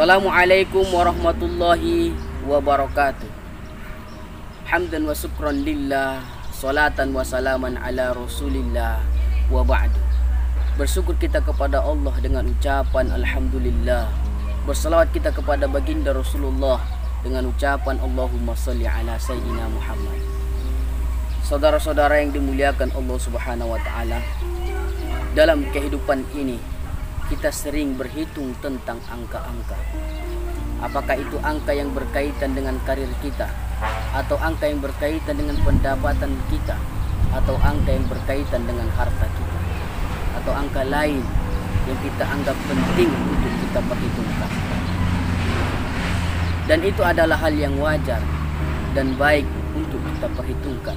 Assalamualaikum warahmatullahi wabarakatuh. Hamdan wa syukran lillah, salatan wa salaman ala rasulillah, wa ba'du. Bersyukur kita kepada Allah dengan ucapan alhamdulillah. Bersalawat kita kepada baginda Rasulullah dengan ucapan Allahumma salli ala sayyidina Muhammad. Saudara-saudara yang dimuliakan Allah Subhanahu wa taala, dalam kehidupan ini kita sering berhitung tentang angka-angka. Apakah itu angka yang berkaitan dengan karir kita, atau angka yang berkaitan dengan pendapatan kita, atau angka yang berkaitan dengan harta kita, atau angka lain yang kita anggap penting untuk kita perhitungkan. Dan itu adalah hal yang wajar dan baik untuk kita perhitungkan.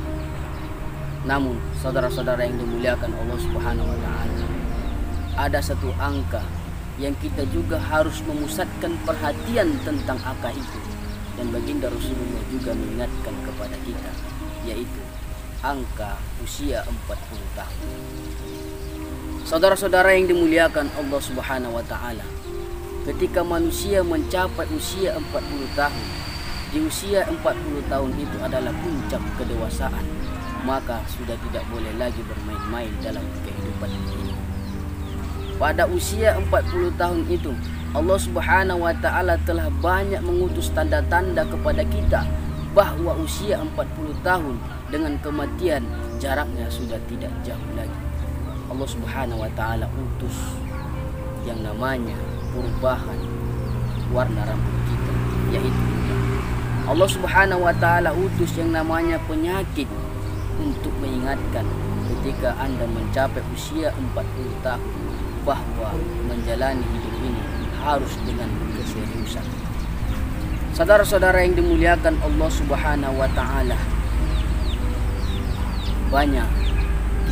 Namun saudara-saudara yang dimuliakan Allah Subhanahu wa taala, ada satu angka yang kita juga harus memusatkan perhatian tentang angka itu, dan baginda Rasulullah juga mengingatkan kepada kita, yaitu angka usia 40 tahun. Saudara-saudara yang dimuliakan Allah Subhanahu wa taala, ketika manusia mencapai usia 40 tahun, di usia 40 tahun itu adalah puncak kedewasaan, maka sudah tidak boleh lagi bermain-main dalam kehidupan ini. Pada usia 40 tahun itu, Allah Subhanahu wa taala telah banyak mengutus tanda-tanda kepada kita bahwa usia 40 tahun dengan kematian jaraknya sudah tidak jauh lagi. Allah Subhanahu wa taala utus yang namanya perubahan warna rambut kita, yaitu Allah Subhanahu wa taala utus yang namanya penyakit untuk mengingatkan ketika Anda mencapai usia 40 tahun bahwa menjalani hidup ini harus dengan keseriusan. Saudara-saudara yang dimuliakan Allah Subhanahu wa taala, banyak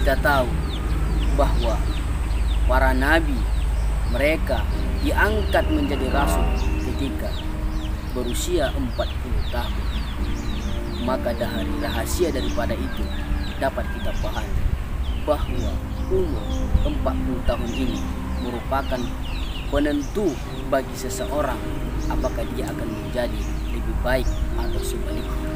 kita tahu bahwa para nabi mereka diangkat menjadi rasul ketika berusia 40 tahun. Maka dari rahasia daripada itu dapat kita pahami bahwa umur 40 tahun ini merupakan penentu bagi seseorang apakah dia akan menjadi lebih baik atau sebaliknya.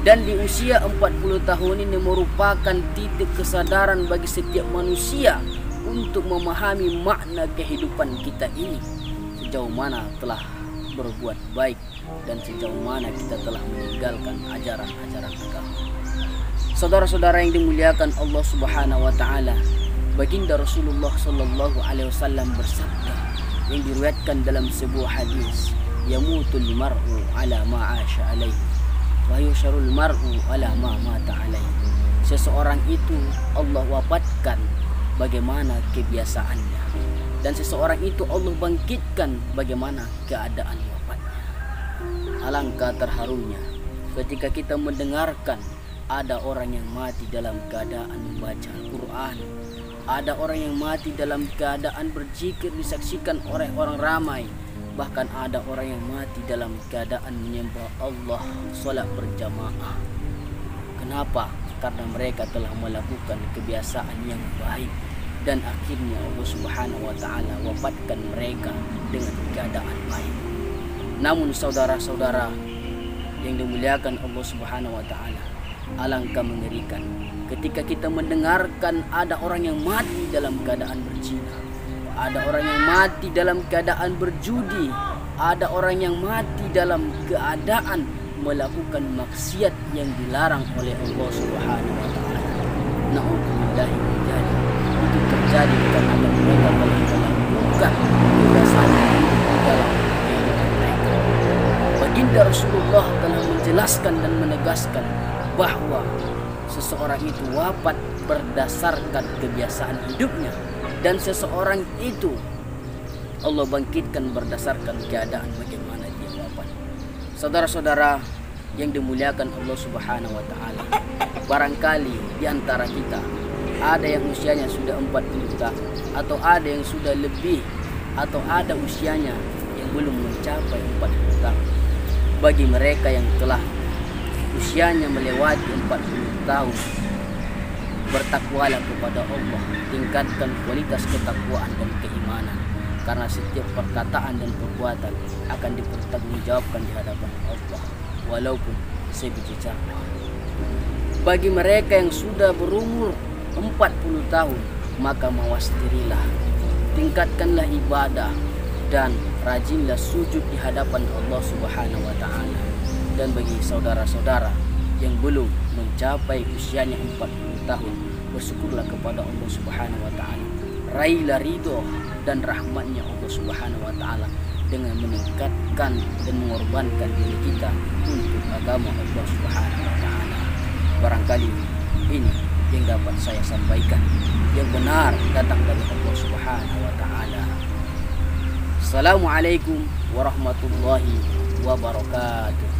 Dan di usia 40 tahun ini merupakan titik kesadaran bagi setiap manusia untuk memahami makna kehidupan kita ini, sejauh mana telah berbuat baik dan sejauh mana kita telah meninggalkan ajaran-ajaran agama. Saudara-saudara yang dimuliakan Allah Subhanahu wa taala, baginda Rasulullah sallallahu alaihi wasallam bersabda yang diriwayatkan dalam sebuah hadis, yamutul mar'u ala ma 'asha alaihi wa yusyarul mar'u ala ma mata alaihi. Seseorang itu Allah wafatkan bagaimana kebiasaannya, dan seseorang itu Allah bangkitkan bagaimana keadaan wafatnya. Alangkah terharunya ketika kita mendengarkan ada orang yang mati dalam keadaan membaca Al-Quran, ada orang yang mati dalam keadaan berzikir disaksikan oleh orang ramai, bahkan ada orang yang mati dalam keadaan menyembah Allah, salat berjamaah. Kenapa? Karena mereka telah melakukan kebiasaan yang baik, dan akhirnya Allah Subhanahu wa taala wafatkan mereka dengan keadaan baik. Namun saudara-saudara yang dimuliakan Allah Subhanahu wa taala, alangkah mengerikan ketika kita mendengarkan ada orang yang mati dalam keadaan berzina, ada orang yang mati dalam keadaan berjudi, ada orang yang mati dalam keadaan melakukan maksiat yang dilarang oleh Allah Subhanahu wa taala. Na'udzubillahi min dzalik. Itu terjadi karena mereka telah melakukan kebiasaan dalam kehidupan mereka. Baginda Rasulullah telah menjelaskan dan menegaskan bahwa seseorang itu wafat berdasarkan kebiasaan hidupnya, dan seseorang itu Allah bangkitkan berdasarkan keadaan bagaimana dia wafat. Saudara-saudara yang dimuliakan Allah Subhanahu wa taala, barangkali di antara kita ada yang usianya sudah 40 tahun, atau ada yang sudah lebih, atau ada usianya yang belum mencapai 40 tahun. Bagi mereka yang telah usianya melewati 40 tahun, bertakwalah kepada Allah, tingkatkan kualitas ketakwaan dan keimanan, karena setiap perkataan dan perbuatan akan dipertanggungjawabkan di hadapan Allah walaupun sebiji jangka. Bagi mereka yang sudah berumur 40 tahun, maka mawas dirilah, tingkatkanlah ibadah dan rajinlah sujud di hadapan Allah Subhanahu wa taala. Dan bagi saudara-saudara yang belum mencapai usianya 40 tahun, bersyukurlah kepada Allah Subhanahu wa taala. Raihlah ridho dan rahmatnya Allah Subhanahu wa taala dengan meningkatkan dan mengorbankan diri kita untuk agama Allah Subhanahu wa taala. Barangkali ini yang dapat saya sampaikan, yang benar datang dari Allah Subhanahu wa taala. Assalamualaikum warahmatullahi wabarakatuh.